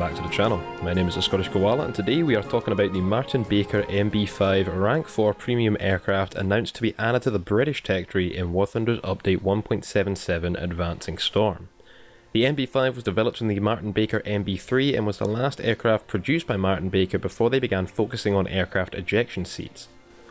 back to the channel. My name is the Scottish Koala and today we are talking about the Martin Baker M.B.5 Rank 4 premium aircraft announced to be added to the British tech tree in War Thunder's update 1.77 Advancing Storm. The M.B.5 was developed in the Martin Baker M.B.3 and was the last aircraft produced by Martin Baker before they began focusing on aircraft ejection seats.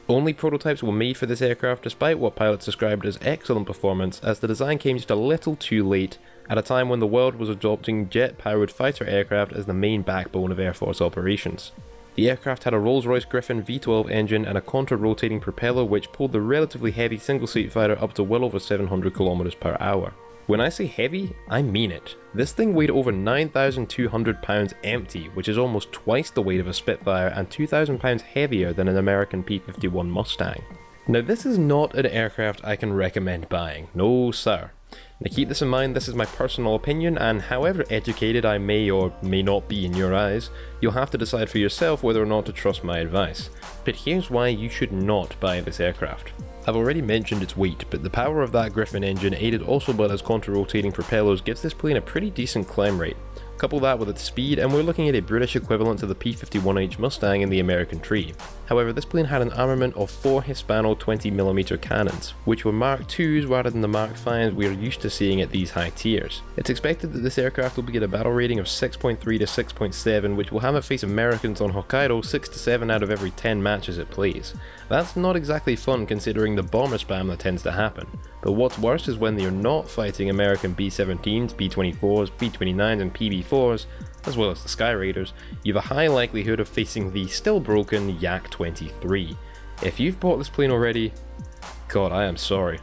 Only prototypes were made for this aircraft despite what pilots described as excellent performance, as the design came just a little too late at a time when the world was adopting jet-powered fighter aircraft as the main backbone of Air Force operations. The aircraft had a Rolls-Royce Griffon V12 engine and a contra-rotating propeller which pulled the relatively heavy single-seat fighter up to well over 700 km per hour. When I say heavy, I mean it. This thing weighed over 9,200 pounds empty, which is almost twice the weight of a Spitfire and 2,000 pounds heavier than an American P-51 Mustang. Now this is not an aircraft I can recommend buying, no sir. Now keep this in mind, this is my personal opinion, and however educated I may or may not be in your eyes, you'll have to decide for yourself whether or not to trust my advice. But here's why you should not buy this aircraft. I've already mentioned its weight, but the power of that Griffon engine, aided also by those contra-rotating propellers, gives this plane a pretty decent climb rate. Couple that with its speed and we're looking at a British equivalent to the P-51H Mustang in the American tree. However, this plane had an armament of 4 Hispano 20mm cannons, which were Mark IIs rather than the Mark Vs we are used to seeing at these high tiers. It's expected that this aircraft will get a battle rating of 6.3 to 6.7, which will have it face Americans on Hokkaido 6 to 7 out of every 10 matches it plays. That's not exactly fun considering the bomber spam that tends to happen, but what's worse is when they're not fighting American B-17s, B-24s, B-29s and PB-4s, as well as the Sky Raiders, you have a high likelihood of facing the still broken Yak-23. If you've bought this plane already, God, I am sorry.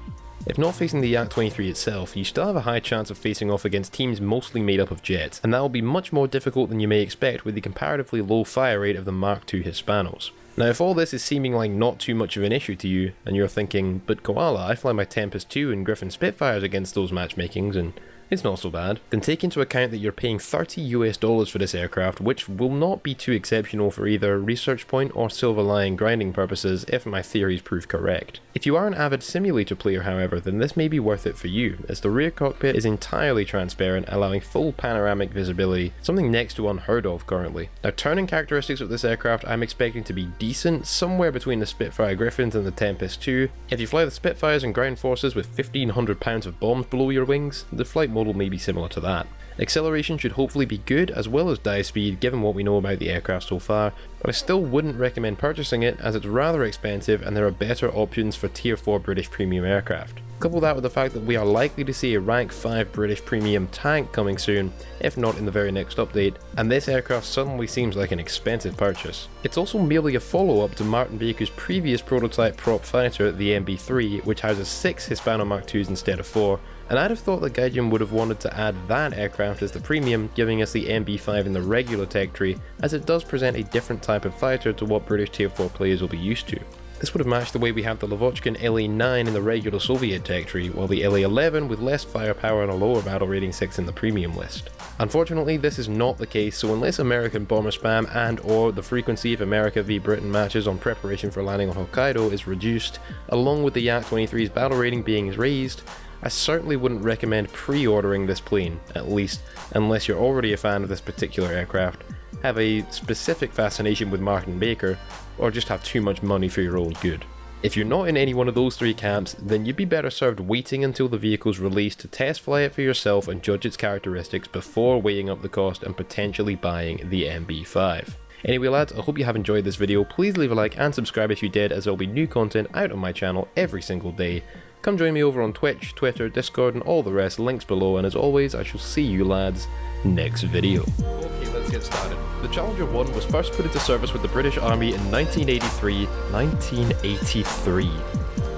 If not facing the Yak-23 itself, you still have a high chance of facing off against teams mostly made up of jets, and that will be much more difficult than you may expect with the comparatively low fire rate of the Mark II Hispanos. Now if all this is seeming like not too much of an issue to you, and you're thinking, but Koala, I fly my Tempest II and Griffon Spitfires against those matchmakings and it's not so bad, then take into account that you're paying $30 for this aircraft, which will not be too exceptional for either Research Point or Silver Lion grinding purposes if my theories prove correct. If you are an avid simulator player however, then this may be worth it for you, as the rear cockpit is entirely transparent, allowing full panoramic visibility, something next to unheard of currently. Now turning characteristics of this aircraft I'm expecting to be decent, somewhere between the Spitfire Griffons and the Tempest II. If you fly the Spitfires and ground forces with 1,500 pounds of bombs below your wings, the flight model may be similar to that. Acceleration should hopefully be good as well as dive speed given what we know about the aircraft so far, but I still wouldn't recommend purchasing it as it's rather expensive and there are better options for tier 4 British premium aircraft. Couple that with the fact that we are likely to see a rank 5 British premium tank coming soon, if not in the very next update, and this aircraft suddenly seems like an expensive purchase. It's also merely a follow-up to Martin Baker's previous prototype prop fighter, the MB3, which houses 6 Hispano Mark IIs instead of 4, and I'd have thought that Gaijin would have wanted to add that aircraft as the premium, giving us the MB5 in the regular tech tree, as it does present a different type of fighter to what British tier 4 players will be used to. This would have matched the way we have the Lavochkin LA-9 in the regular Soviet tech tree, while the LA-11 with less firepower and a lower battle rating sits in the premium list. Unfortunately, this is not the case, so unless American bomber spam and or the frequency of America v Britain matches on preparation for landing on Hokkaido is reduced, along with the Yak-23's battle rating being raised, I certainly wouldn't recommend pre-ordering this plane, at least unless you're already a fan of this particular aircraft, have a specific fascination with Martin Baker, or just have too much money for your own good. If you're not in any one of those three camps, then you'd be better served waiting until the vehicle's released to test fly it for yourself and judge its characteristics before weighing up the cost and potentially buying the MB5. Anyway lads, I hope you have enjoyed this video. Please leave a like and subscribe if you did, as there will be new content out on my channel every single day. Come join me over on Twitch, Twitter, Discord and all the rest, links below, and as always I shall see you lads next video. Okay, let's get started. The Challenger 1 was first put into service with the British Army in 1983. 1983.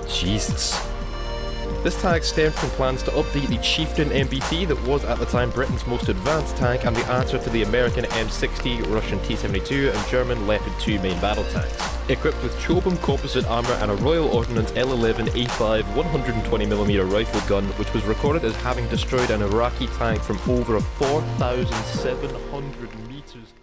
Jesus. This tag stemmed from plans to update the Chieftain MBT that was at the time Britain's most advanced tank and the answer to the American M60, Russian T-72 and German Leopard 2 main battle tanks. Equipped with Chobham composite armour and a Royal Ordnance L11A5 120mm rifle gun, which was recorded as having destroyed an Iraqi tank from over 4,700 meters